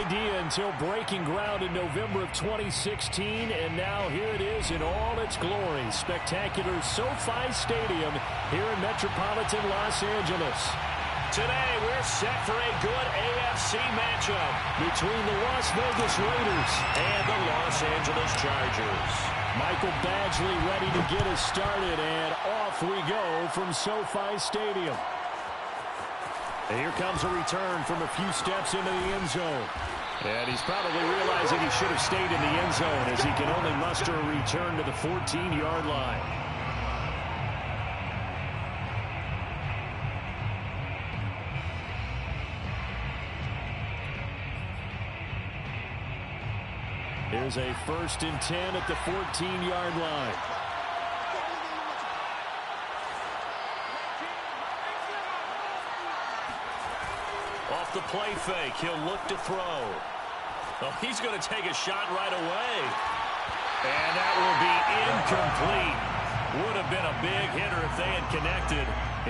idea until breaking ground in November of 2016, and now here it is in all its glory. Spectacular SoFi Stadium here in metropolitan Los Angeles. Today, we're set for a good AFC matchup between the Las Vegas Raiders and the Los Angeles Chargers. Michael Badgley ready to get us started, and off we go from SoFi Stadium. And here comes a return from a few steps into the end zone. And he's probably realizing he should have stayed in the end zone as he can only muster a return to the 14-yard line. Here's a 1st and 10 at the 14-yard line. Off the play fake, he'll look to throw. Oh, he's going to take a shot right away. And that will be incomplete. Would have been a big hitter if they had connected.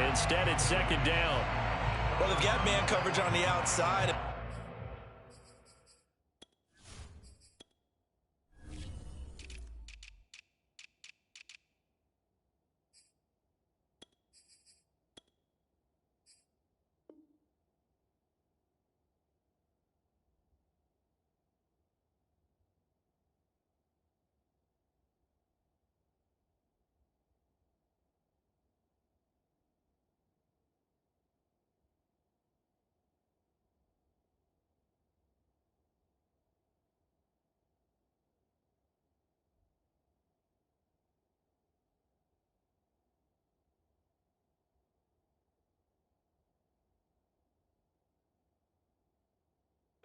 Instead, it's 2nd down. Well, they've got man coverage on the outside.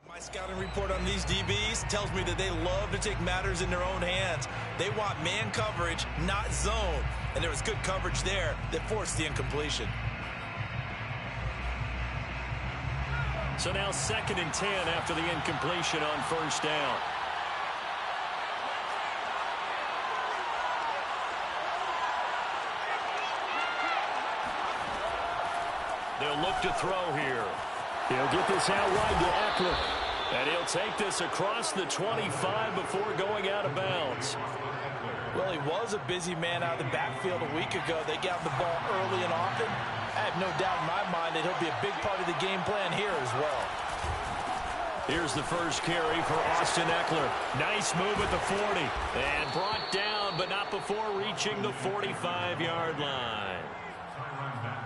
My scouting report on these DBs tells me that they love to take matters in their own hands. They want man coverage, not zone. And there was good coverage there that forced the incompletion. So now 2nd and 10 after the incompletion on 1st down. They'll look to throw here. He'll get this out wide to Eckler. And he'll take this across the 25 before going out of bounds. Well, he was a busy man out of the backfield a week ago. They got the ball early and often. I have no doubt in my mind that he'll be a big part of the game plan here as well. Here's the first carry for Austin Eckler. Nice move at the 40. And brought down, but not before reaching the 45-yard line.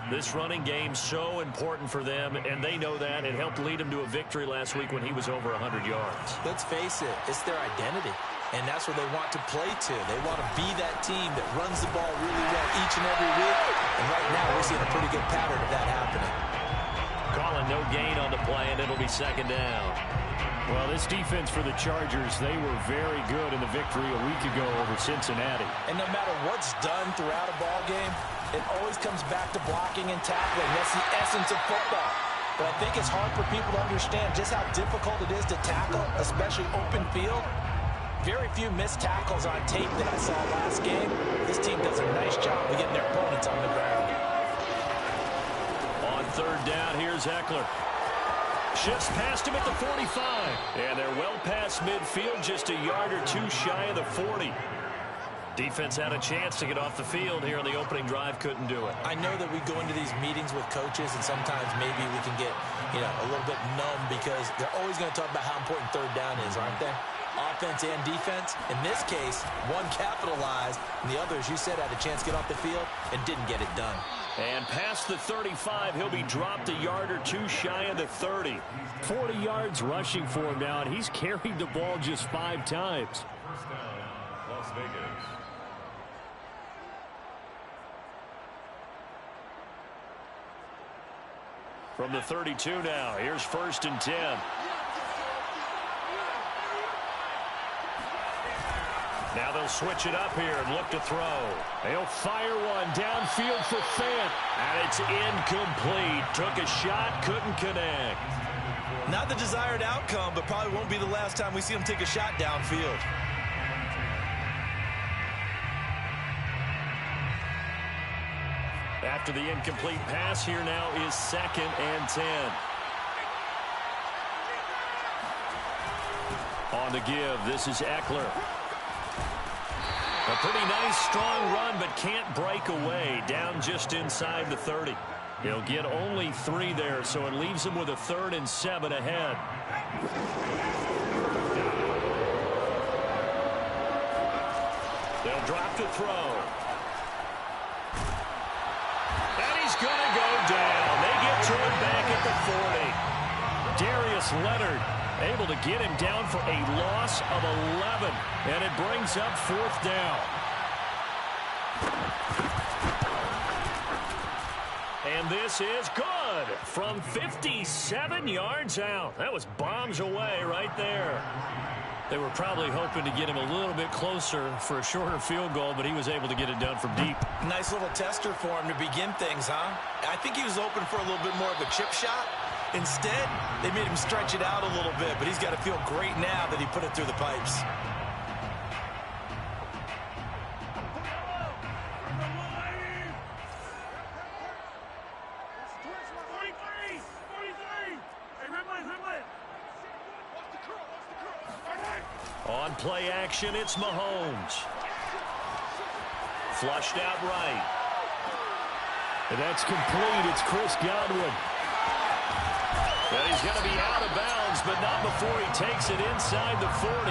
This running game's so important for them, and they know that. It helped lead them to a victory last week when he was over 100 yards. Let's face it, it's their identity, and that's where they want to play to. They want to be that team that runs the ball really well each and every week, and right now we're seeing a pretty good pattern of that happening. Calling no gain on the play, and it'll be 2nd down. Well, this defense for the Chargers, they were very good in the victory a week ago over Cincinnati. And no matter what's done throughout a ball game, it always comes back to blocking and tackling. That's the essence of football. But I think it's hard for people to understand just how difficult it is to tackle, especially open field. Very few missed tackles on tape that I saw last game. This team does a nice job of getting their opponents on the ground. On 3rd down, here's Eckler. Shifts past him at the 45. And they're well past midfield, just a yard or two shy of the 40. Defense had a chance to get off the field here on the opening drive, couldn't do it. I know that we go into these meetings with coaches, and sometimes maybe we can get, a little bit numb because they're always going to talk about how important 3rd down is, aren't they? Offense and defense. In this case, one capitalized, and the other, as you said, had a chance to get off the field and didn't get it done. And past the 35, he'll be dropped a yard or two shy of the 30. 40 yards rushing for him now, and he's carried the ball just 5 times. First down, Las Vegas. From the 32 now, here's 1st and 10. Now they'll switch it up here and look to throw. They'll fire one downfield for Fant. And it's incomplete. Took a shot, couldn't connect. Not the desired outcome, but probably won't be the last time we see him take a shot downfield. After the incomplete pass, here now is 2nd and 10. On the give, this is Eckler. A pretty nice, strong run, but can't break away. Down just inside the 30. He'll get only 3 there, so it leaves him with a 3rd and 7 ahead. They'll drop to throw. And he's going to go down. They get to him back at the 40. Darius Leonard able to get him down for a loss of 11. And it brings up 4th down. And this is good from 57 yards out. That was bombs away right there. They were probably hoping to get him a little bit closer for a shorter field goal, but he was able to get it done from deep. Nice little tester for him to begin things, huh? I think he was open for a little bit more of a chip shot. Instead, they made him stretch it out a little bit, but he's got to feel great now that he put it through the pipes. On play action, it's Mahomes. Flushed out right. And that's complete. It's Chris Godwin. And he's going to be out of bounds, but not before he takes it inside the 40.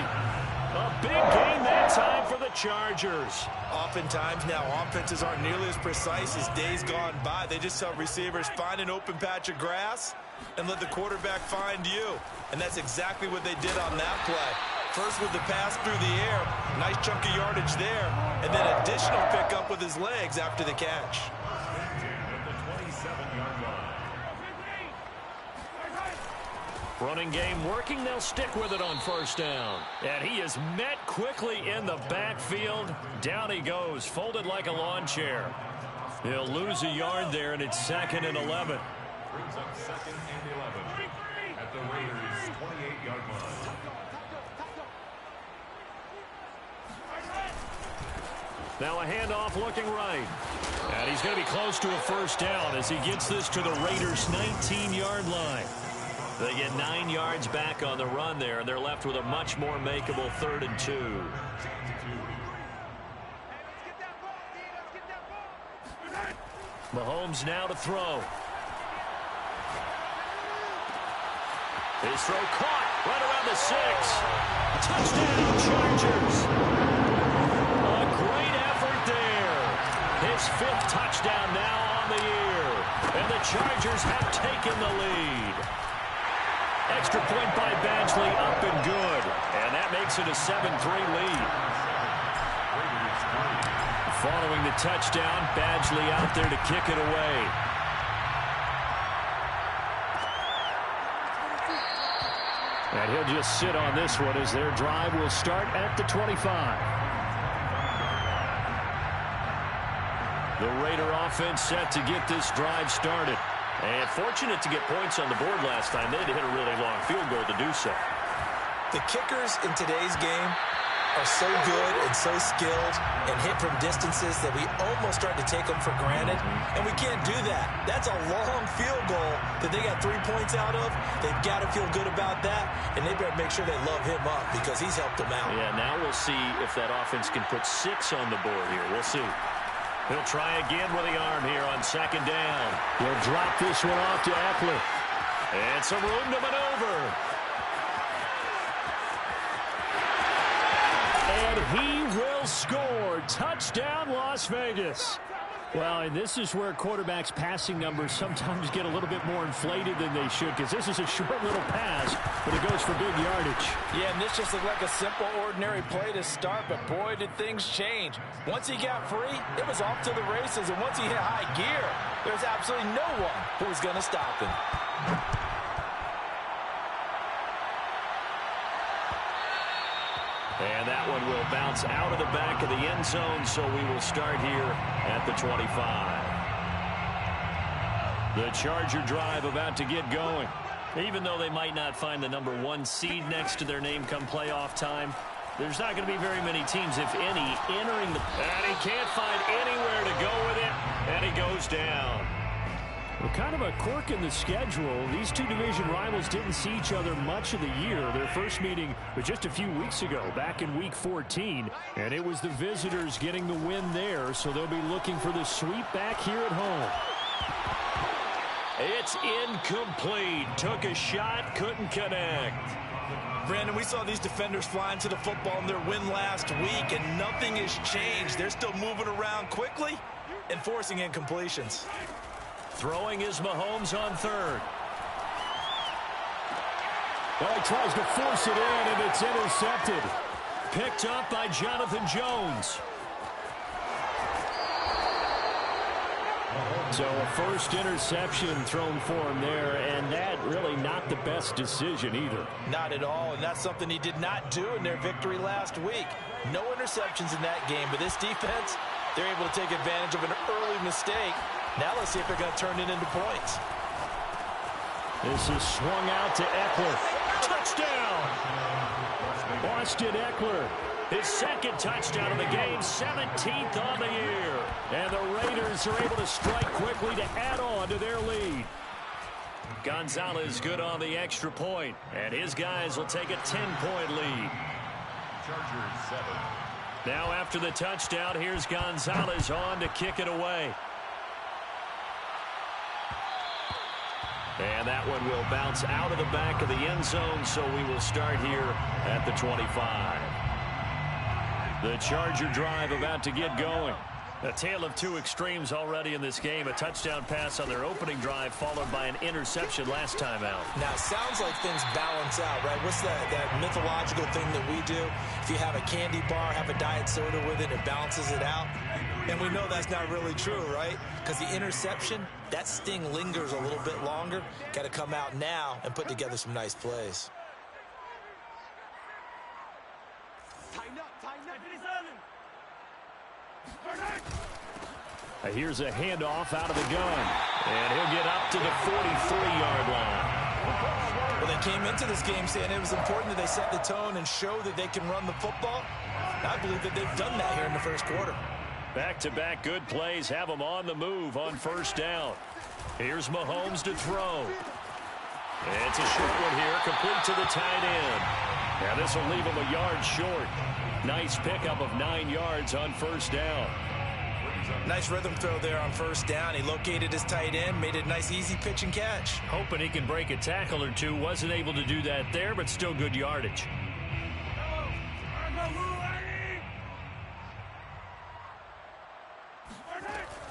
A big gain that time for the Chargers. Oftentimes now, offenses aren't nearly as precise as days gone by. They just have receivers find an open patch of grass and let the quarterback find you. And that's exactly what they did on that play. First with the pass through the air, nice chunk of yardage there, and then additional pickup with his legs after the catch. Running game working. They'll stick with it on 1st down. And he is met quickly in the backfield. Down he goes, folded like a lawn chair. He'll lose a yard there, and it's 2nd and 11. Brings up 2nd and 11 at the Raiders' 28-yard line. Now a handoff looking right. And he's going to be close to a 1st down as he gets this to the Raiders' 19-yard line. They get 9 yards back on the run there, and they're left with a much more makeable 3rd and 2. Mahomes now to throw. His throw caught right around the 6. Touchdown, Chargers. A great effort there. His 5th touchdown now on the year. And the Chargers have taken the lead. Extra point by Badgley, up and good. And that makes it a 7-3 lead. Following the touchdown, Badgley out there to kick it away. And he'll just sit on this one as their drive will start at the 25. The Raider offense set to get this drive started. And fortunate to get points on the board last time. They had to hit a really long field goal to do so. The kickers in today's game are so good and so skilled and hit from distances that we almost start to take them for granted. And we can't do that. That's a long field goal that they got 3 points out of. They've got to feel good about that. And they better make sure they love him up because he's helped them out. Yeah, now we'll see if that offense can put 6 on the board here. We'll see. He'll try again with the arm here on 2nd down. He'll drop this one off to Eckler. And some room to maneuver. And he will score. Touchdown, Las Vegas. Well, and this is where quarterbacks' passing numbers sometimes get a little bit more inflated than they should, because this is a short little pass, but it goes for big yardage. Yeah, and this just looked like a simple, ordinary play to start, but boy, did things change. Once he got free, it was off to the races, and once he hit high gear, there's absolutely no one who was going to stop him. And that one will bounce out of the back of the end zone, so we will start here at the 25. The Charger drive about to get going. Even though they might not find the number 1 seed next to their name come playoff time, there's not going to be very many teams, if any, entering the... And he can't find anywhere to go with it, and he goes down. Well, kind of a quirk in the schedule. These two division rivals didn't see each other much of the year. Their first meeting was just a few weeks ago, back in Week 14. And it was the visitors getting the win there, so they'll be looking for the sweep back here at home. It's incomplete. Took a shot, couldn't connect. Brandon, we saw these defenders fly into the football in their win last week, and nothing has changed. They're still moving around quickly and forcing incompletions. Throwing is Mahomes on third. Well, he tries to force it in, and it's intercepted. Picked up by Jonathan Jones. So a first interception thrown for him there, and that really not the best decision either. Not at all, and that's something he did not do in their victory last week. No interceptions in that game, but this defense, they're able to take advantage of an early mistake. Now let's see if they're going to turn it into points. This is swung out to Eckler. Touchdown! Austin Eckler. His second touchdown of the game, 17th on the year. And the Raiders are able to strike quickly to add on to their lead. Gonzalez good on the extra point, and his guys will take a 10-point lead. Chargers 7. Now after the touchdown, here's Gonzalez on to kick it away. And that one will bounce out of the back of the end zone, so we will start here at the 25. The Charger drive about to get going. A tale of two extremes already in this game. A touchdown pass on their opening drive followed by an interception last time out. Now, it sounds like things balance out, right? What's that mythological thing that we do? If you have a candy bar, have a diet soda with it, it balances it out. And we know that's not really true, right? Because the interception, that sting lingers a little bit longer. Got to come out now and put together some nice plays. Here's a handoff out of the gun. And he'll get up to the 43-yard line. Well, they came into this game saying it was important that they set the tone and show that they can run the football. I believe that they've done that here in the first quarter. Back-to-back good plays have them on the move on first down. Here's Mahomes to throw. It's a short one here, complete to the tight end. Now this will leave him a yard short. Nice pickup of 9 yards on first down. Nice rhythm throw there on first down. He located his tight end, made a nice easy pitch and catch. Hoping he can break a tackle or two. Wasn't able to do that there, but still good yardage.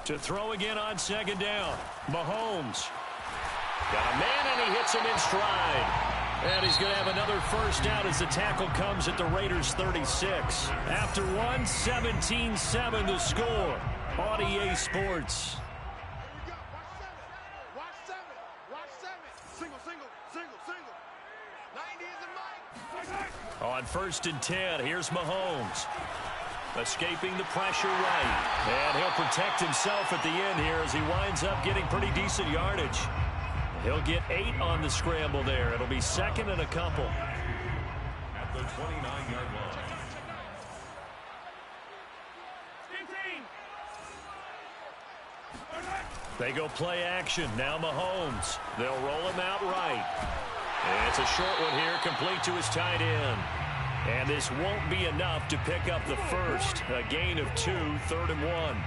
To throw again on second down. Mahomes. Got a man, and he hits him in stride. And he's going to have another first down as the tackle comes at the Raiders' 36. After one, 17-7 the score on EA Sports. Watch 7. Watch 7. Single. 90 is a mic. On first and 10, here's Mahomes. Escaping the pressure right. And he'll protect himself at the end here as he winds up getting pretty decent yardage. He'll get 8 on the scramble there. It'll be second and a couple. At the 29-yard line. They go play action. Now Mahomes. They'll roll him out right. It's a short one here, complete to his tight end. And this won't be enough to pick up the first. A gain of 2, 3rd and 1.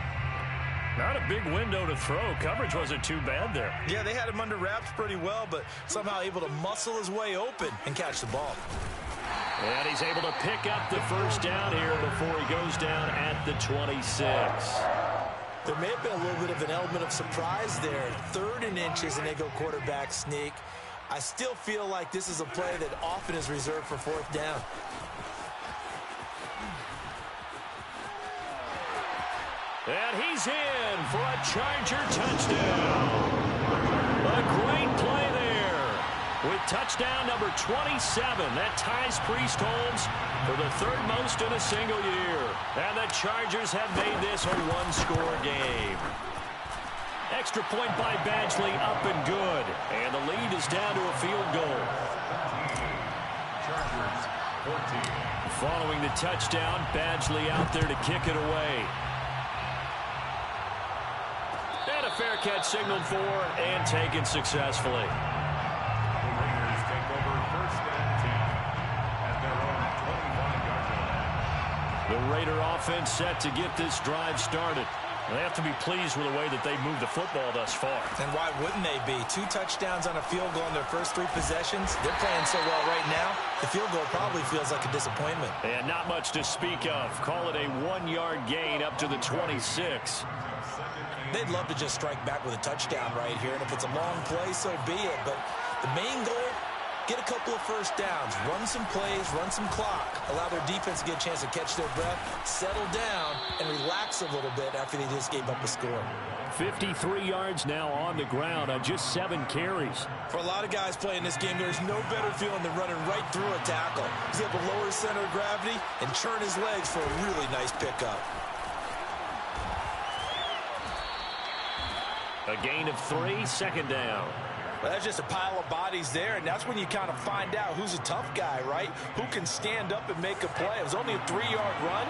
Not a big window to throw. Coverage wasn't too bad there. Yeah, they had him under wraps pretty well, but somehow able to muscle his way open and catch the ball. And he's able to pick up the first down here before he goes down at the 26. There may have been a little bit of an element of surprise there. 3rd and inches, and they go quarterback sneak. I still feel like this is a play that often is reserved for 4th down. And he's in for a Charger touchdown. A great play there. With touchdown number 27, that ties Priest Holmes for the 3rd most in a single year. And the Chargers have made this a 1-score game. Extra point by Badgley, up and good. And the lead is down to a field goal. Chargers 14. Following the touchdown, Badgley out there to kick it away. And a fair catch signaled for and taken successfully. The Raiders take over first and 10 at their own 25-yard line. The Raider offense set to get this drive started. They have to be pleased with the way that they've moved the football thus far. And why wouldn't they be? 2 touchdowns on a field goal in their first 3 possessions. They're playing so well right now, the field goal probably feels like a disappointment. And not much to speak of. Call it a 1-yard gain up to the 26. They'd love to just strike back with a touchdown right here, and if it's a long play, so be it. But the main goal, get a couple of first downs, run some plays, run some clock, allow their defense to get a chance to catch their breath, settle down, and relax a little bit after they just gave up a score. 53 yards now on the ground on just 7 carries. For a lot of guys playing this game, there's no better feeling than running right through a tackle. He's able to lower his center of gravity and churn his legs for a really nice pickup. A gain of 3, second down. Well, that's just a pile of bodies there, and that's when you kind of find out who's a tough guy, right? Who can stand up and make a play. It was only a 3-yard run,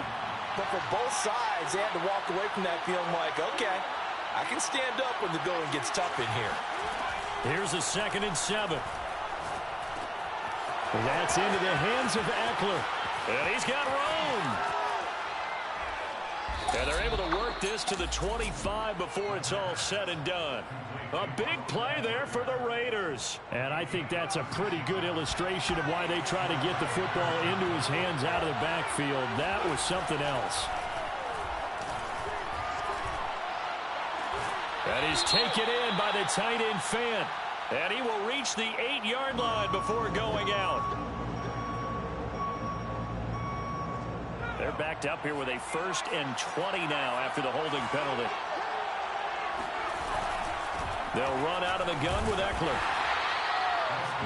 but for both sides, they had to walk away from that feeling like, okay, I can stand up when the going gets tough in here. Here's a 2nd and 7. That's into the hands of Eckler. And he's got room. And they're able to work this to the 25 before it's all said and done. A big play there for the Raiders. And I think that's a pretty good illustration of why they try to get the football into his hands out of the backfield. That was something else. That is taken in by the tight end Fant. And he will reach the 8-yard line before going out. They're backed up here with a 1st and 20 now after the holding penalty. They'll run out of the gun with Eckler.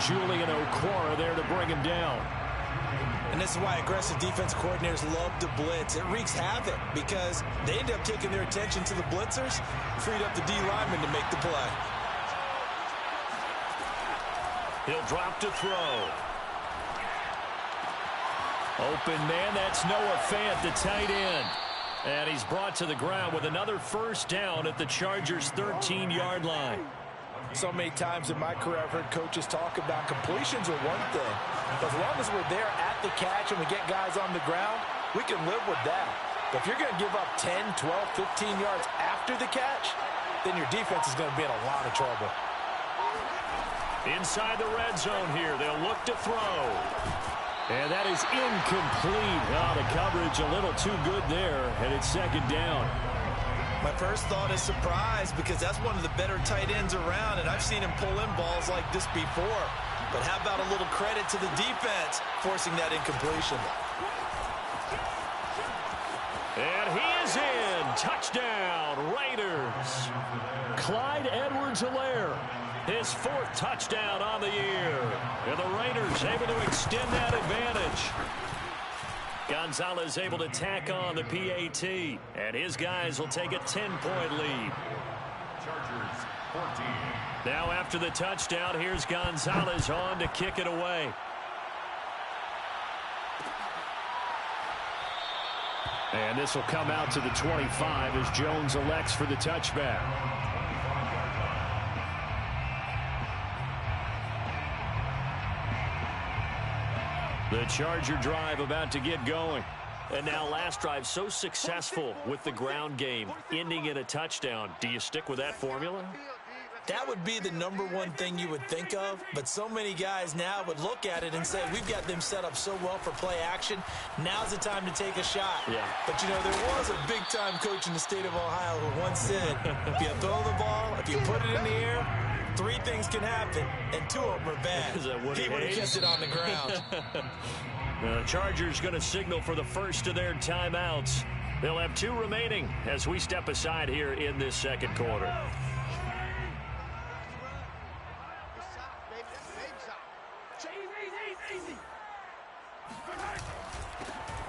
Julian Okwara there to bring him down. And this is why aggressive defense coordinators love to blitz. It wreaks havoc because they end up taking their attention to the blitzers, freed up the D lineman to make the play. He'll drop to throw. Open man, that's Noah Fant, the tight end. And he's brought to the ground with another 1st down at the Chargers' 13-yard line. So many times in my career, I've heard coaches talk about completions are one thing. As long as we're there at the catch and we get guys on the ground, we can live with that. But if you're going to give up 10, 12, 15 yards after the catch, then your defense is going to be in a lot of trouble. Inside the red zone here, they'll look to throw. And that is incomplete. Oh, the coverage a little too good there, and it's 2nd down. My first thought is surprise because that's one of the better tight ends around, and I've seen him pull in balls like this before. But how about a little credit to the defense forcing that incompletion? And he is in. Touchdown, Raiders. Clyde Edwards-Helaire. His 4th touchdown on the year. And the Raiders able to extend that advantage. Gonzalez able to tack on the PAT. And his guys will take a 10-point lead. Chargers 14. Now after the touchdown, here's Gonzalez on to kick it away. And this will come out to the 25 as Jones elects for the touchback. The Charger drive about to get going. And now last drive so successful with the ground game, ending in a touchdown. Do you stick with that formula? That would be the #1 thing you would think of, but so many guys now would look at it and say, we've got them set up so well for play action, now's the time to take a shot. Yeah. But, you know, there was a big-time coach in the state of Ohio who once said, if you throw the ball, if you put it in the air, 3 things can happen, and 2 of them are bad. Is that what he would have kept it on the ground. The Chargers going to signal for the first of their timeouts. They'll have 2 remaining as we step aside here in this 2nd quarter.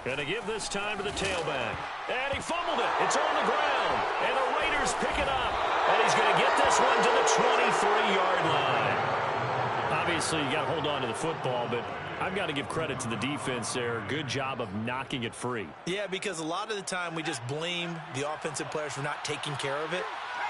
Going to give this time to the tailback. And he fumbled it. It's on the ground. And the Raiders pick it up. And he's going to get this one to the 23-yard line. Obviously, you got to hold on to the football, but I've got to give credit to the defense there. Good job of knocking it free. Yeah, because a lot of the time we just blame the offensive players for not taking care of it.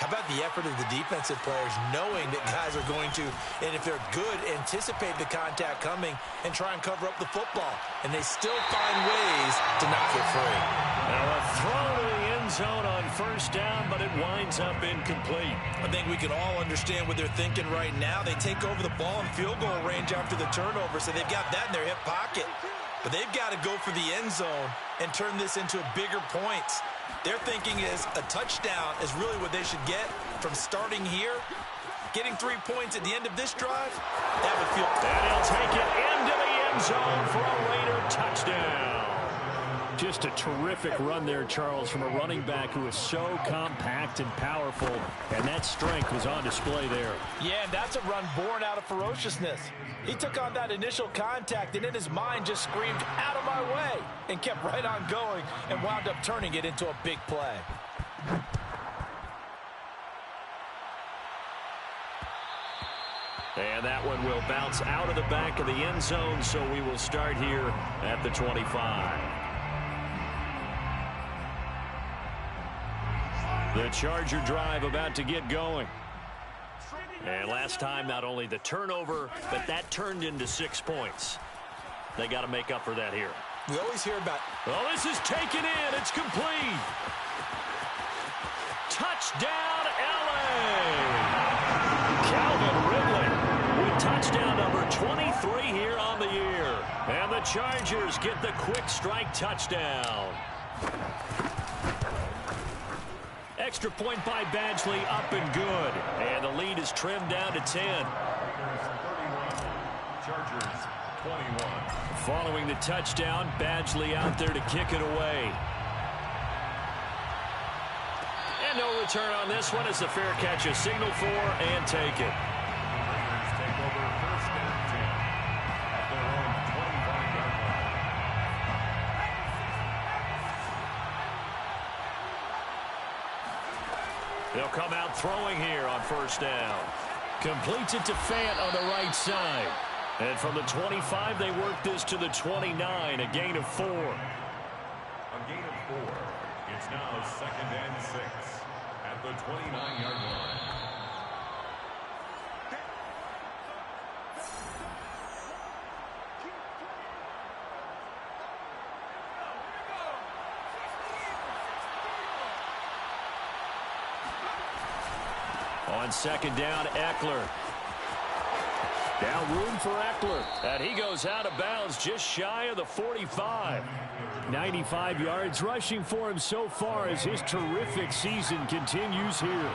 How about the effort of the defensive players knowing that guys are going to, and if they're good, anticipate the contact coming and try and cover up the football. And they still find ways to not get free. Now a throw to the end zone on first down, but it winds up incomplete. I think we can all understand what they're thinking right now. They take over the ball in field goal range after the turnover, so they've got that in their hip pocket. But they've got to go for the end zone and turn this into bigger points. Their thinking is a touchdown is really what they should get from starting here. Getting 3 points at the end of this drive, that would feel... And he'll take it into the end zone for a Raider touchdown. Just a terrific run there, Charles, from a running back who is so compact and powerful, and that strength was on display there. Yeah, and that's a run born out of ferociousness. He took on that initial contact, and in his mind just screamed, "Out of my way," and kept right on going and wound up turning it into a big play. And that one will bounce out of the back of the end zone, so we will start here at the 25. The Charger drive about to get going. And last time, not only the turnover, but that turned into 6 points. They got to make up for that here. We always hear about... Well, this is taken in. It's complete. Touchdown, L.A. Calvin Ridley with touchdown number 23 here on the year. And the Chargers get the quick strike touchdown. Extra point by Badgley, up and good. And the lead is trimmed down to 10. Chargers 21. Following the touchdown, Badgley out there to kick it away. And no return on this one as the fair catch is signaled for and taken. Raiders take over first and 10 at their own 25-yard line. They'll come out throwing here on first down. Completes it to Fant on the right side. And from the 25, they work this to the 29, a gain of 4. A gain of 4. It's now 2nd and 6 at the 29-yard line. On second down, Eckler. Now room for Eckler. And he goes out of bounds just shy of the 45. 95 yards rushing for him so far as his terrific season continues here.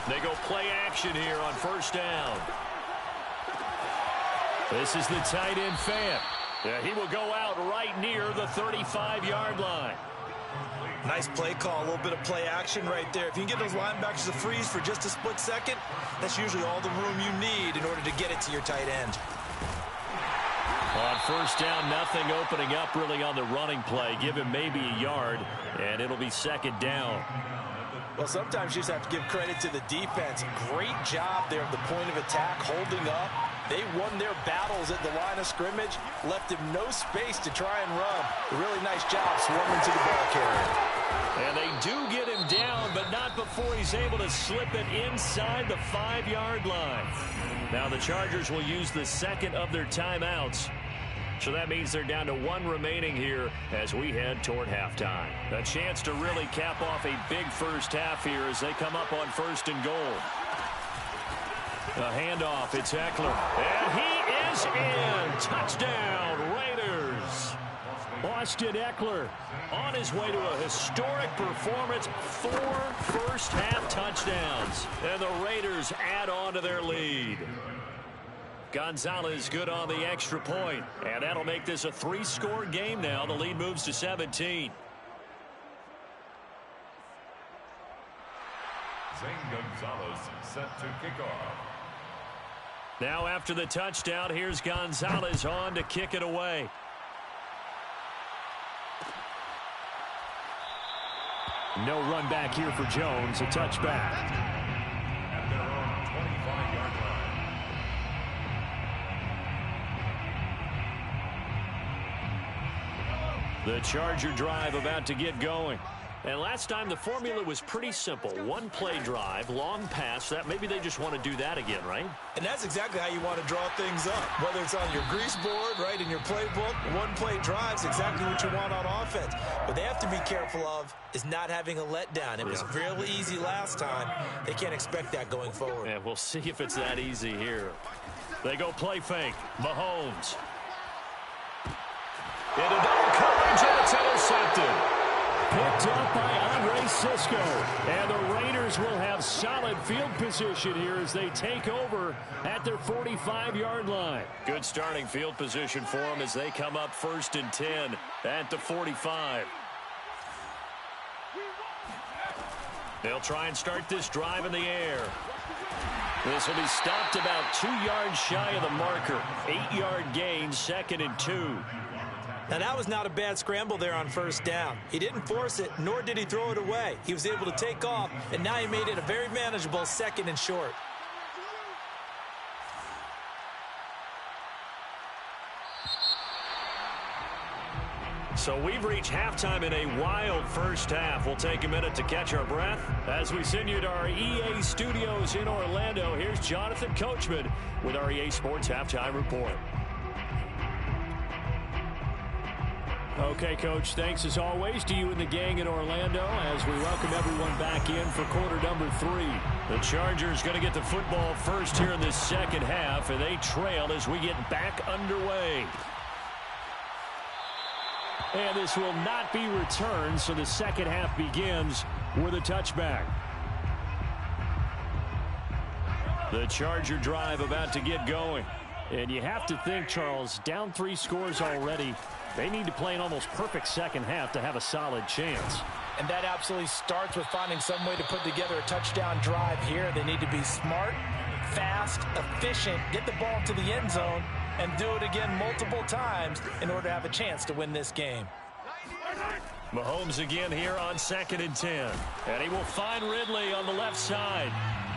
They go play action here on first down. This is the tight end Fant. Yeah, he will go out right near the 35-yard line. Nice play call, a little bit of play action right there. If you can get those linebackers to freeze for just a split second, that's usually all the room you need in order to get it to your tight end. On first down, nothing opening up really on the running play. Give him maybe a yard, and it'll be second down. Well, sometimes you just have to give credit to the defense. Great job there at the point of attack, holding up. They won their battles at the line of scrimmage, left him no space to try and run. A really nice job swarming to the ball carrier. And they do get him down, but not before he's able to slip it inside the 5-yard line. Now the Chargers will use the second of their timeouts. So that means they're down to 1 remaining here as we head toward halftime. A chance to really cap off a big first half here as they come up on first and goal. A handoff, it's Eckler. And he is in. Touchdown, Raiders. Austin Eckler on his way to a historic performance. 4 first-half touchdowns. And the Raiders add on to their lead. Gonzalez good on the extra point. And that'll make this a 3-score game now. The lead moves to 17. Zane Gonzalez set to kick off. Now after the touchdown, here's Gonzalez on to kick it away. No run back here for Jones. A touchback. At their own 25-yard line. The Charger drive about to get going. And last time the formula was pretty simple. One play drive, long pass. That maybe they just want to do that again, right? And that's exactly how you want to draw things up. Whether it's on your grease board, right, in your playbook, one play drive is exactly what you want on offense. What they have to be careful of is not having a letdown. It was really easy last time. They can't expect that going forward. Yeah, we'll see if it's that easy here. They go play fake. Mahomes. Into double coverage, and it's intercepted. Picked up by Andre Cisco. And the Raiders will have solid field position here as they take over at their 45-yard line. Good starting field position for them as they come up 1st and 10 at the 45. They'll try and start this drive in the air. This will be stopped about 2 yards shy of the marker. 8-yard gain, 2nd and 2. Now, that was not a bad scramble there on 1st down. He didn't force it, nor did he throw it away. He was able to take off, and now he made it a very manageable 2nd and short. So we've reached halftime in a wild first half. We'll take a minute to catch our breath as we send you to our EA studios in Orlando. Here's Jonathan Coachman with our EA Sports Halftime Report. Okay, Coach, thanks as always to you and the gang in Orlando as we welcome everyone back in for quarter number 3. The Chargers going to get the football first here in this second half, and they trail as we get back underway. And this will not be returned, so the second half begins with a touchback. The Charger drive about to get going. And you have to think, Charles, down 3 scores already. They need to play an almost perfect second half to have a solid chance. And that absolutely starts with finding some way to put together a touchdown drive here. They need to be smart, fast, efficient, get the ball to the end zone, and do it again multiple times in order to have a chance to win this game. Mahomes again here on 2nd and 10. And he will find Ridley on the left side.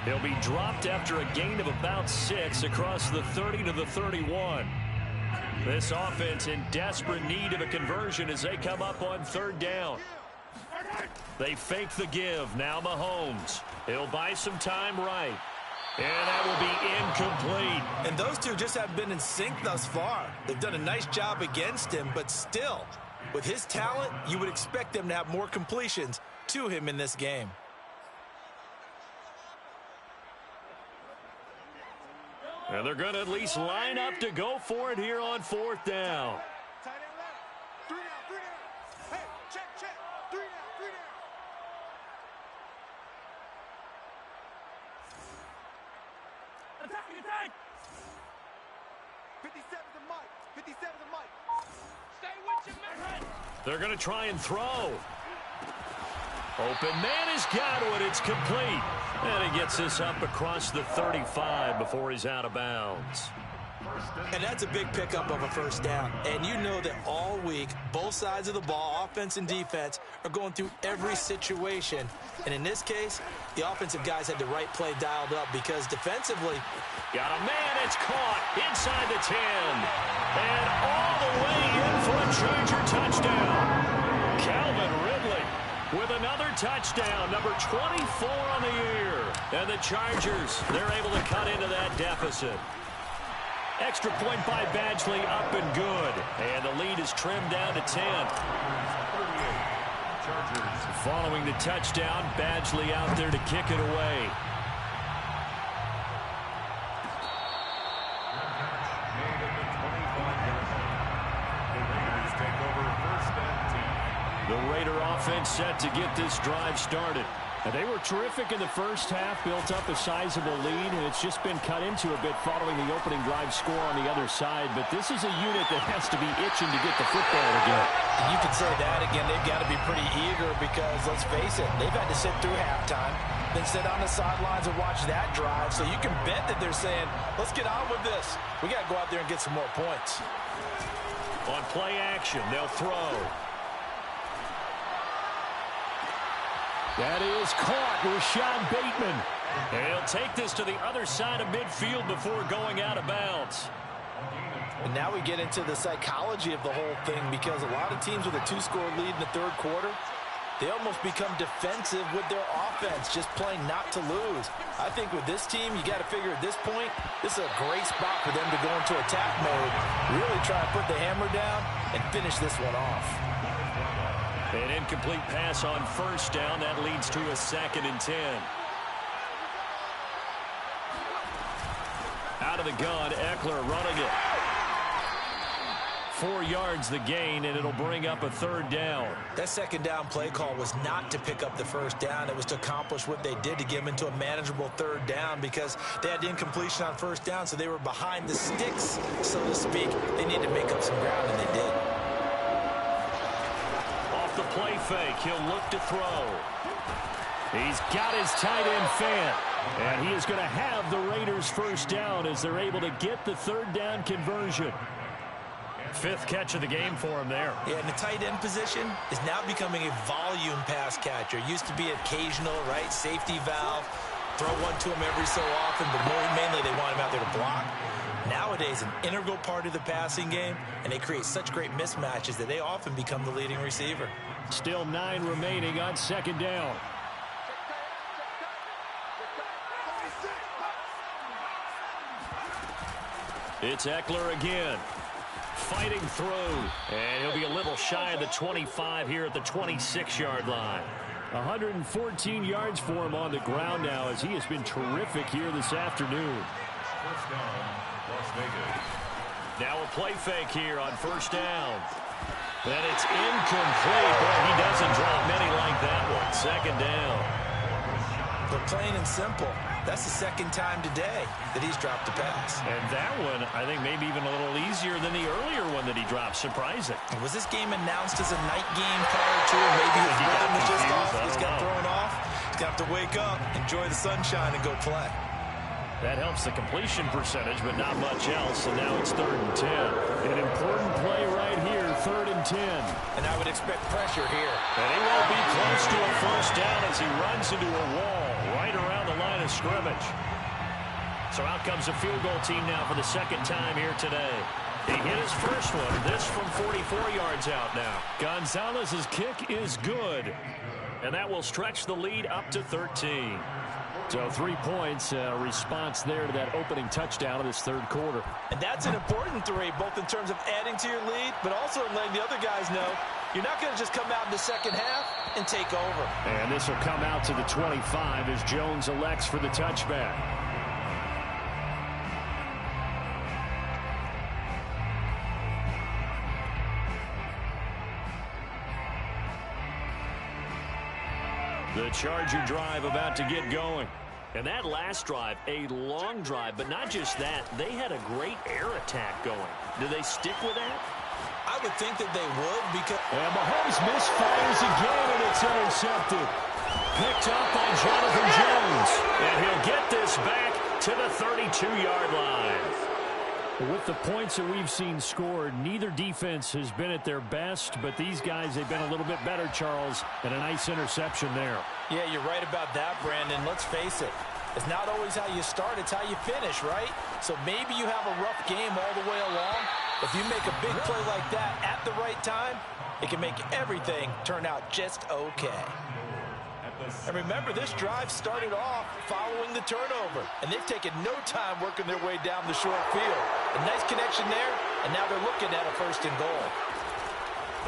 He'll be dropped after a gain of about 6 across the 30 to the 31. This offense in desperate need of a conversion as they come up on 3rd down. They fake the give. Now Mahomes. He'll buy some time right. And that will be incomplete. And those two just haven't been in sync thus far. They've done a nice job against him, but still, with his talent, you would expect them to have more completions to him in this game. And they're going to at least line up to go for it here on 4th down. Tight end left. 3 down, 3 down. Hey, check, check. 3 down, 3 down. Attack, attack. 57's a mic. 57's a mic. Stay with your man. They're going to try and throw. Open man has got it. It's complete. And he gets this up across the 35 before he's out of bounds. And that's a big pickup of a 1st down. And you know that all week, both sides of the ball, offense and defense, are going through every situation. And in this case, the offensive guys had the right play dialed up because defensively, got a man. It's caught inside the 10. And all the way in for a Charger touchdown. Calvin Ridley with another touchdown, number 24 on the year. And the Chargers, they're able to cut into that deficit. Extra point by Badgley, up and good. And the lead is trimmed down to 10. Following the touchdown, Badgley out there to kick it away. The Raider offense set to get this drive started. And they were terrific in the first half, built up a sizable lead, and it's just been cut into a bit following the opening drive score on the other side. But this is a unit that has to be itching to get the football again. you can say that again. They've got to be pretty eager because, let's face it, they've had to sit through halftime, then sit on the sidelines and watch that drive. So you can bet that they're saying, let's get on with this. We got to go out there and get some more points. On play action, they'll throw. That is caught. Rashad Bateman. And he'll take this to the other side of midfield before going out of bounds. And now we get into the psychology of the whole thing, because a lot of teams with a 2-score lead in the third quarter, They almost become defensive with their offense, just playing not to lose. I think with this team, you got to figure at this point, this is a great spot for them to go into attack mode, really try to put the hammer down and finish this one off. An incomplete pass on first down. That leads to a 2nd and 10. Out of the gun, Eckler running it. 4 yards the gain, and it'll bring up a 3rd down. That 2nd down play call was not to pick up the 1st down. It was to accomplish what they did to get them into a manageable 3rd down because they had incompletion on 1st down, so they were behind the sticks, so to speak. They needed to make up some ground, and they did. Off the play fake, he'll look to throw. He's got his tight end fan, and he is going to have the Raiders 1st down as they're able to get the 3rd down conversion. 5th catch of the game for him there. Yeah, and the tight end position is now becoming a volume pass catcher. Used to be occasional, right? Safety valve. Throw one to him every so often, but mainly they want him out there to block. Nowadays, an integral part of the passing game, and they create such great mismatches that they often become the leading receiver. Still 9 remaining on 2nd down. It's Eckler again. Fighting through, and he'll be a little shy of the 25 here at the 26-yard line. 114 yards for him on the ground now as he has been terrific here this afternoon. 1st down, Las Vegas. Now a play fake here on 1st down. And it's incomplete. Boy, he doesn't drop many like that one. 2nd down. But plain and simple, that's the 2nd time today that he's dropped a pass. And that one, I think, maybe even a little easier than the earlier one that he dropped. Surprising. Was this game announced as a night game prior to it? Maybe his rhythm was just off. He's got thrown off. He's got to wake up, enjoy the sunshine, and go play. That helps the completion percentage, but not much else. And now it's 3rd and 10. An important play right here, 3rd and 10. And I would expect pressure here. And he won't be close to a 1st down as he runs into a wall right around the line of scrimmage. So out comes a field goal team now for the 2nd time here today. He hit his first one. This from 44 yards out now. Gonzalez's kick is good. And that will stretch the lead up to 13. So 3 points, response there to that opening touchdown of this 3rd quarter. And that's an important 3, both in terms of adding to your lead, but also in letting the other guys know you're not going to just come out in the 2nd half and take over. And this will come out to the 25 as Jones elects for the touchback. The Charger drive about to get going. And that last drive, a long drive, but not just that. They had a great air attack going. Do they stick with that? I would think that they would because... And Mahomes misfires again, and it's intercepted. Picked up by Jonathan Jones. And he'll get this back to the 32-yard line. With the points that we've seen scored, neither defense has been at their best, but these guys, they've been a little bit better, Charles, and a nice interception there. Yeah, you're right about that, Brandon. Let's face it. It's not always how you start, it's how you finish, right? So maybe you have a rough game all the way along. If you make a big play like that at the right time, it can make everything turn out just okay. And remember, this drive started off following the turnover, and they've taken no time working their way down the short field. A nice connection there, and now they're looking at a 1st and goal.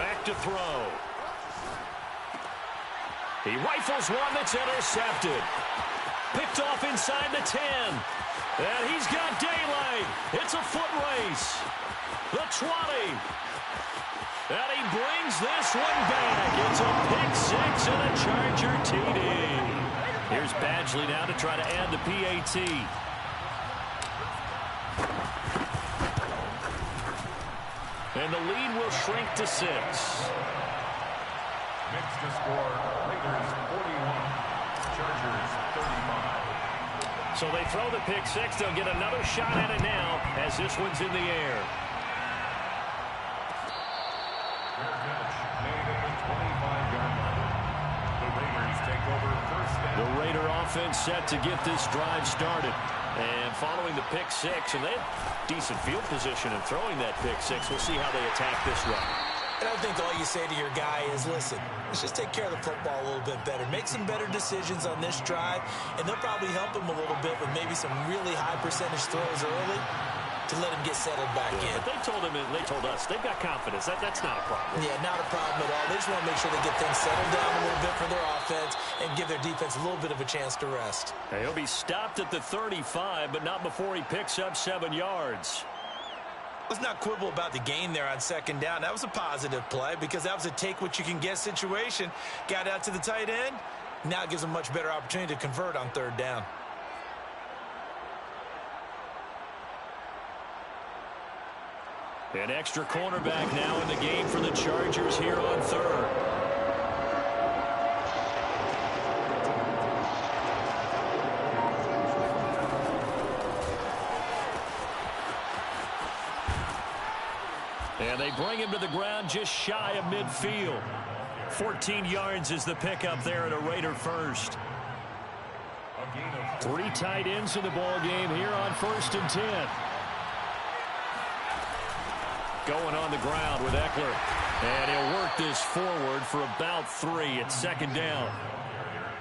Back to throw. He rifles one that's intercepted. Picked off inside the 10. And he's got daylight. It's a foot race. The 20. And he brings this one back. It's a pick 6 and a Charger TD. Here's Badgley now to try to add the PAT. And the lead will shrink to 6. Mixed to score, Raiders 41, Chargers 35. So they throw the pick 6. They'll get another shot at it now as this one's in the air. Fair catch made at the 25-yard line. The Raiders take over 1st down. The Raider offense set to get this drive started. And following the pick 6, and they have decent field position in throwing that pick 6. We'll see how they attack this run. And I think all you say to your guy is, listen, let's just take care of the football a little bit better. Make some better decisions on this drive, and they'll probably help him a little bit with maybe some really high percentage throws early to let him get settled back in. But they told him, and they told us, they've got confidence. That's not a problem. Yeah, not a problem at all. They just want to make sure they get things settled down a little bit for their offense and give their defense a little bit of a chance to rest. He'll be stopped at the 35, but not before he picks up 7 yards. Let's not quibble about the gain there on second down. That was a positive play because that was a take-what-you-can-get situation. Got out to the tight end. Now it gives them a much better opportunity to convert on third down. An extra cornerback now in the game for the Chargers here on third. And they bring him to the ground just shy of midfield. 14 yards is the pickup there at a Raider first. 3 tight ends in the ball game here on 1st and 10. Going on the ground with Eckler. And he'll work this forward for about 3 at second down.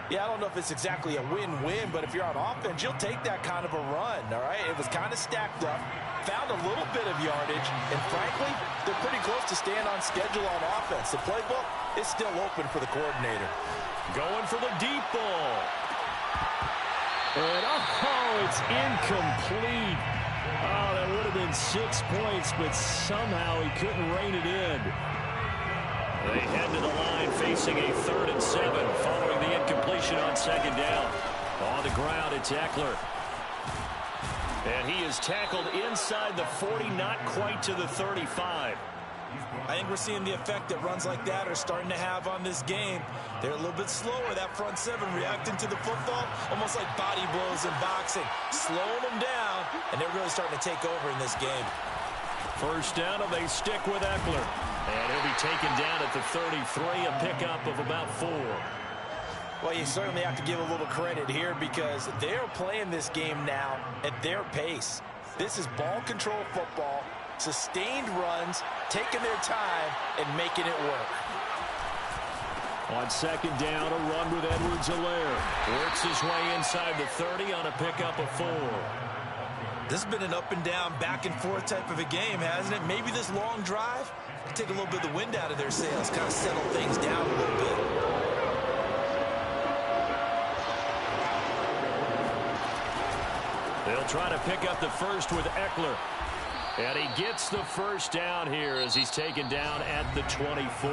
Yeah, I don't know if it's exactly a win-win, but if you're on offense, you'll take that kind of a run, all right? It was kind of stacked up, found a little bit of yardage, and frankly, they're pretty close to staying on schedule on offense. The playbook is still open for the coordinator. Going for the deep ball. And, oh, it's incomplete. Oh, that would have been 6 points, but somehow he couldn't rein it in. They head to the line facing a 3rd and 7 following the incompletion on second down. On the ground, it's Eckler. And he is tackled inside the 40, not quite to the 35. I think we're seeing the effect that runs like that are starting to have on this game. They're a little bit slower, that front 7 reacting to the football, almost like body blows in boxing, slowing them down, and they're really starting to take over in this game. First down, and they stick with Eckler. And he'll be taken down at the 33, a pickup of about 4. Well, you certainly have to give a little credit here because they're playing this game now at their pace. This is ball control football, sustained runs, taking their time, and making it work. On second down, a run with Edwards-Helaire. Works his way inside the 30 on a pickup of 4. This has been an up-and-down, back-and-forth type of a game, hasn't it? Maybe this long drive can take a little bit of the wind out of their sails, kind of settle things down a little bit. They'll try to pick up the first with Eckler. And he gets the first down here as he's taken down at the 24.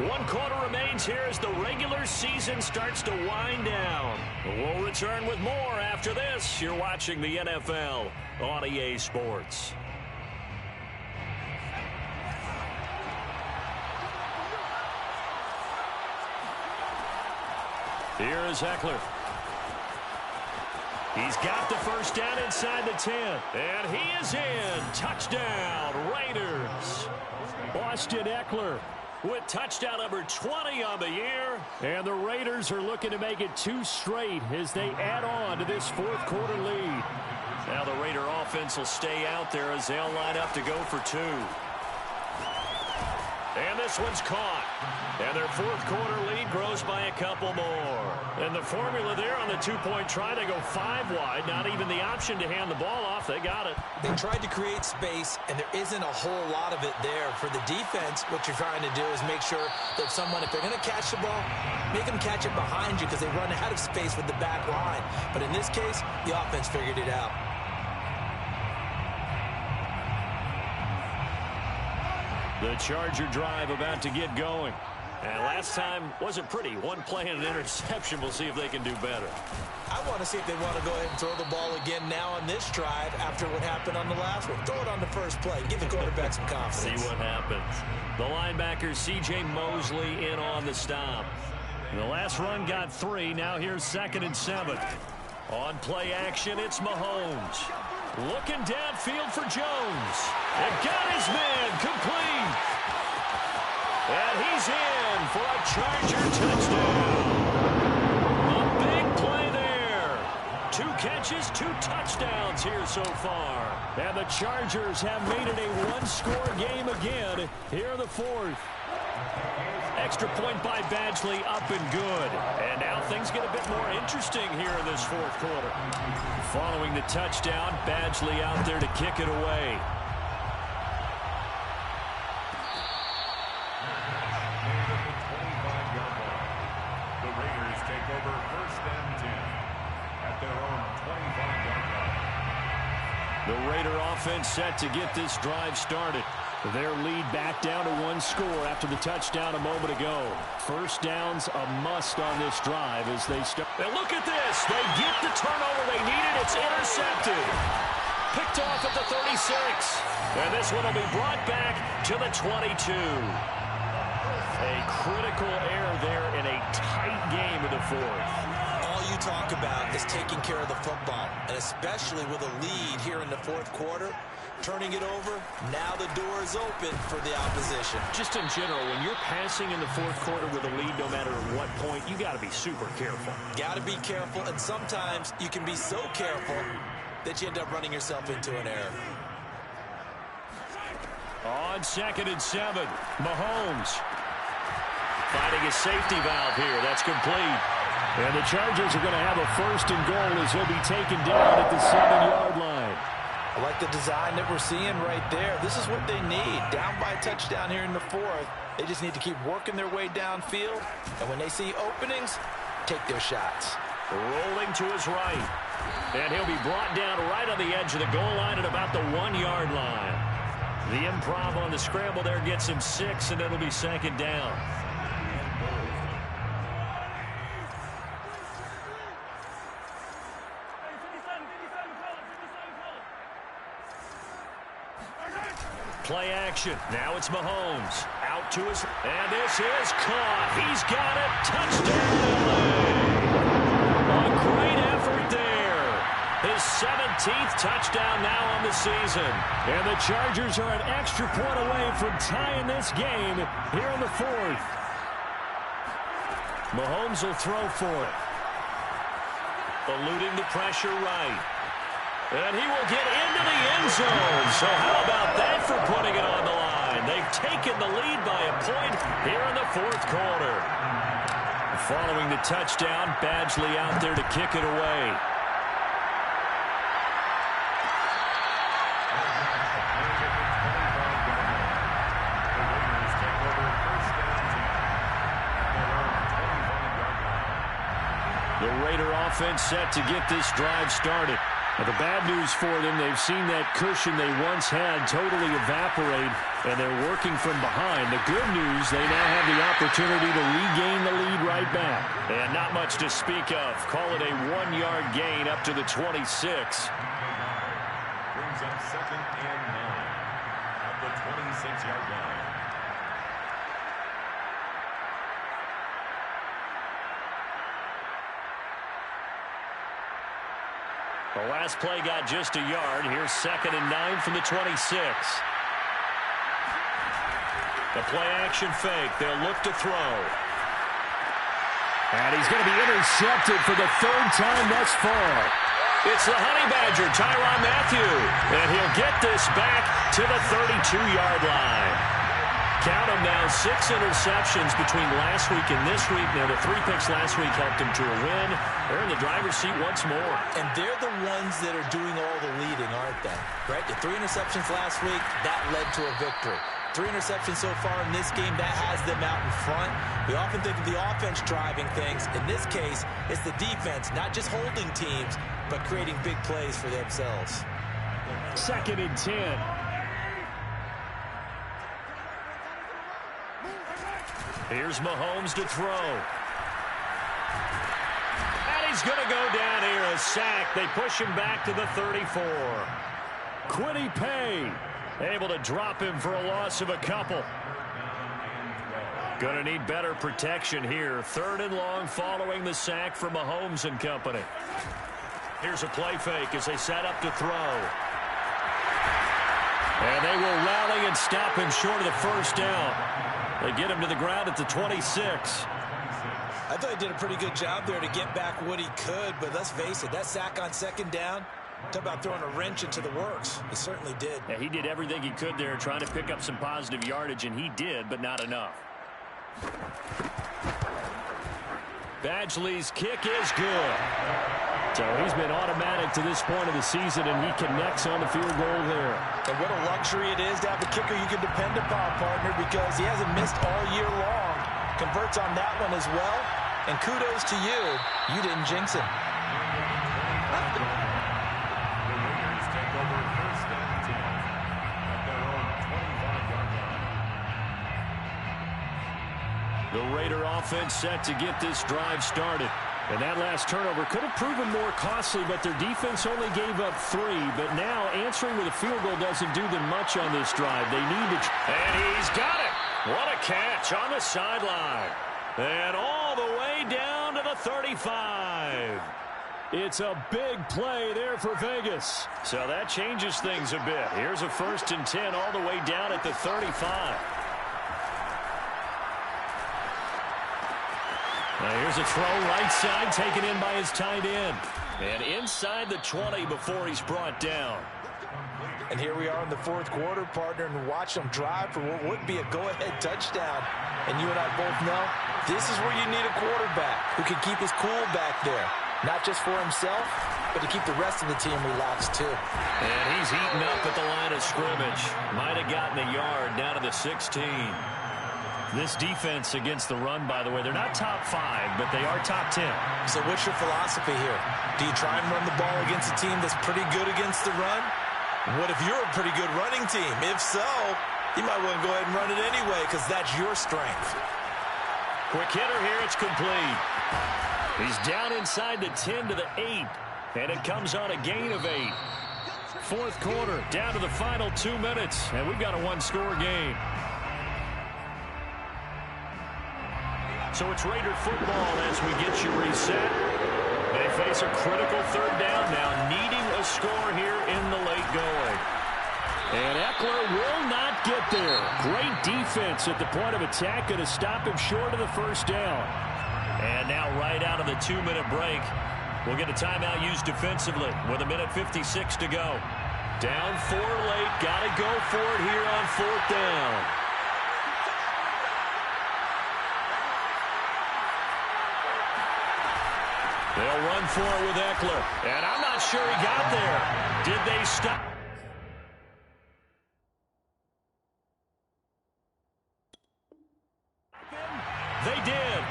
1 quarter remains here as the regular season starts to wind down. We'll return with more after this. You're watching the NFL on EA Sports. Here is Eckler. He's got the first down inside the 10. And he is in. Touchdown, Raiders. Austin Eckler with touchdown number 20 on the year. And the Raiders are looking to make it 2 straight as they add on to this 4th quarter lead. Now the Raider offense will stay out there as they'll line up to go for 2. And this one's caught. And their 4th quarter lead grows by a couple more. And the formula there on the 2-point try, they go 5 wide. Not even the option to hand the ball off. They got it. They tried to create space, and there isn't a whole lot of it there. For the defense, what you're trying to do is make sure that someone, if they're going to catch the ball, make them catch it behind you because they run out of space with the back line. But in this case, the offense figured it out. The Charger drive about to get going. And last time wasn't pretty. 1 play and an interception. We'll see if they can do better. I want to see if they want to go ahead and throw the ball again now on this drive after what happened on the last one. Throw it on the first play. Give the quarterback some confidence. See what happens. The linebacker, C.J. Mosley, in on the stop. The last run got 3. Now here's 2nd and 7. On play action, it's Mahomes. Looking downfield for Jones. And got his man complete. And he's in for a Charger touchdown. A big play there. 2 2 catches, 2 touchdowns here so far. And the Chargers have made it a one-score game again here in the 4th. Extra point by Badgley, up and good. And now things get a bit more interesting here in this 4th quarter. Following the touchdown, Badgley out there to kick it away. The Raiders take over 1st and 10 at their own 25-yard line. The Raider offense set to get this drive started. Their lead back down to 1 score after the touchdown a moment ago. First down's a must on this drive as they start. And look at this. They get the turnover they needed. It's intercepted. Picked off at the 36. And this one will be brought back to the 22. A critical error there in a tight game in the 4th. All you talk about is taking care of the football, and especially with a lead here in the 4th quarter. Turning it over, now the door is open for the opposition. Just in general, when you're passing in the 4th quarter with a lead, no matter at what point, you got to be super careful. Got to be careful, and sometimes you can be so careful that you end up running yourself into an error. On 2nd and 7, Mahomes finding a safety valve here. That's complete. And the Chargers are going to have a 1st and goal as he'll be taken down at the 7-yard line. I like the design that we're seeing right there. This is what they need. Down by a touchdown here in the 4th. They just need to keep working their way downfield. And when they see openings, take their shots. Rolling to his right. And he'll be brought down right on the edge of the goal line at about the 1-yard line. The improv on the scramble there gets him 6, and it'll be 2nd down. Play action. Now it's Mahomes. Out to his... And this is caught. He's got it. Touchdown, LA. A great effort there. His 17th touchdown now on the season. And the Chargers are an extra point away from tying this game here in the 4th. Mahomes will throw for it. Eluding the pressure right. And he will get into the end zone. So how about that for putting it on the line? They've taken the lead by a point here in the 4th quarter. Following the touchdown, Badgley out there to kick it away. The Raider offense set to get this drive started. Now, the bad news for them, they've seen that cushion they once had totally evaporate, and they're working from behind. The good news, they now have the opportunity to regain the lead right back. And not much to speak of. Call it a 1-yard gain up to the 26. Brings up 2nd and 9 at the 26-yard line. The last play got just a yard. Here's 2nd and 9 from the 26. The play action fake. They'll look to throw. And he's going to be intercepted for the 3rd time thus far. It's the Honey Badger, Tyrann Mathieu. And he'll get this back to the 32-yard line. Count them now, 6 interceptions between last week and this week. Now, the 3 picks last week helped him to a win. They're in the driver's seat once more. And they're the ones that are doing all the leading, aren't they? Right? The 3 interceptions last week, that led to a victory. 3 interceptions so far in this game, that has them out in front. We often think of the offense driving things. In this case, it's the defense, not just holding teams, but creating big plays for themselves. 2nd and 10. Here's Mahomes to throw. And he's going to go down here, a sack. They push him back to the 34. Kwity Paye able to drop him for a loss of a couple. Going to need better protection here. 3rd and long following the sack from Mahomes and company. Here's a play fake as they set up to throw. And they will rally and stop him short of the 1st down. They get him to the ground at the 26. I thought he did a pretty good job there to get back what he could, but let's face it, that sack on second down, talk about throwing a wrench into the works. He certainly did. Yeah, he did everything he could there trying to pick up some positive yardage, and he did, but not enough. Badgley's kick is good. So he's been automatic to this point of the season, and he connects on the field goal there. And what a luxury it is to have a kicker you can depend upon, partner, because he hasn't missed all year long. Converts on that one as well. And kudos to you. You didn't jinx him. The Raiders take over first and 10 at their own 25-yard line. The Raider offense set to get this drive started. And that last turnover could have proven more costly, but their defense only gave up 3. But now answering with a field goal doesn't do them much on this drive. They need to... And he's got it. What a catch on the sideline. And all the way down to the 35. It's a big play there for Vegas. So that changes things a bit. Here's a 1st and 10 all the way down at the 35. Now here's a throw right side taken in by his tight end. And inside the 20 before he's brought down. And here we are in the 4th quarter, partner, and watch them drive for what would be a go-ahead touchdown. And you and I both know this is where you need a quarterback who can keep his cool back there. Not just for himself, but to keep the rest of the team relaxed too. And he's eaten up at the line of scrimmage. Might have gotten a yard down to the 16. This defense against the run, by the way, they're not top 5, but they are top 10. So what's your philosophy here? Do you try and run the ball against a team that's pretty good against the run? What if you're a pretty good running team? If so, you might want to go ahead and run it anyway because that's your strength. Quick hitter here. It's complete. He's down inside the 10 to the 8, and it comes on a gain of 8. 4th quarter, down to the final 2 minutes, and we've got a 1-score game. So it's Raider football as we get you reset. They face a critical 3rd down now, needing a score here in the late going. And Eckler will not get there. Great defense at the point of attack, going to stop him short of the 1st down. And now right out of the 2-minute break, we'll get a timeout used defensively with 1:56 to go. Down 4 late, got to go for it here on 4th down. They'll run for it with Eckler. And I'm not sure he got there. Did they stop? They did.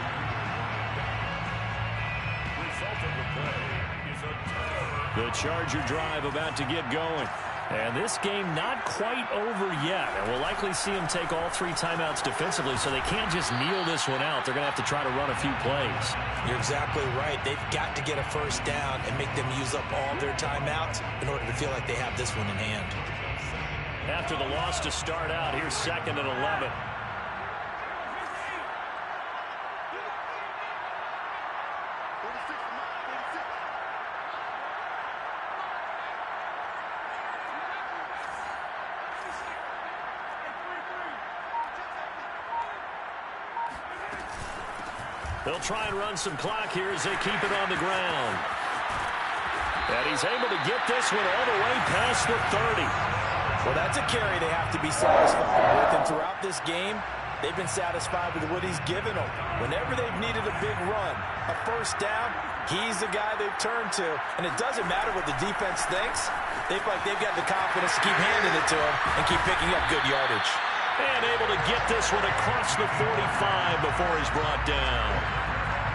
Result of the play is a turnover. The Charger drive about to get going. And this game not quite over yet. And we'll likely see them take all 3 timeouts defensively, so they can't just kneel this one out. They're going to have to try to run a few plays. You're exactly right. They've got to get a 1st down and make them use up all their timeouts in order to feel like they have this one in hand. After the loss to start out, here's 2nd and 11. They'll try and run some clock here as they keep it on the ground. And he's able to get this one all the way past the 30. Well, that's a carry they have to be satisfied with. And throughout this game, they've been satisfied with what he's given them. Whenever they've needed a big run, a 1st down, he's the guy they've turned to. And it doesn't matter what the defense thinks. They feel like they've got the confidence to keep handing it to him and keep picking up good yardage. And able to get this one across the 45 before he's brought down.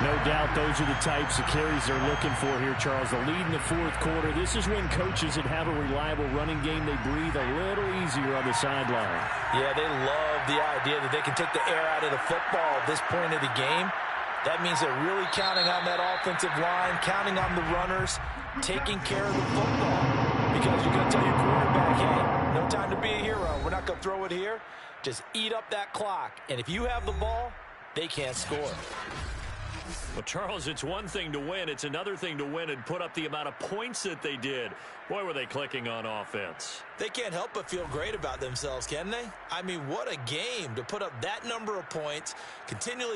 No doubt those are the types of carries they're looking for here, Charles. The lead in the 4th quarter. This is when coaches that have a reliable running game, they breathe a little easier on the sideline. Yeah, they love the idea that they can take the air out of the football at this point of the game. That means they're really counting on that offensive line, counting on the runners, taking care of the football. Because you're going to tell your quarterback, hey, no time to be a hero. We're not going to throw it here. Just eat up that clock. And if you have the ball, they can't score. Well, Charles, it's one thing to win. It's another thing to win and put up the amount of points that they did. Boy, were they clicking on offense. They can't help but feel great about themselves, can they? I mean, what a game to put up that number of points, continually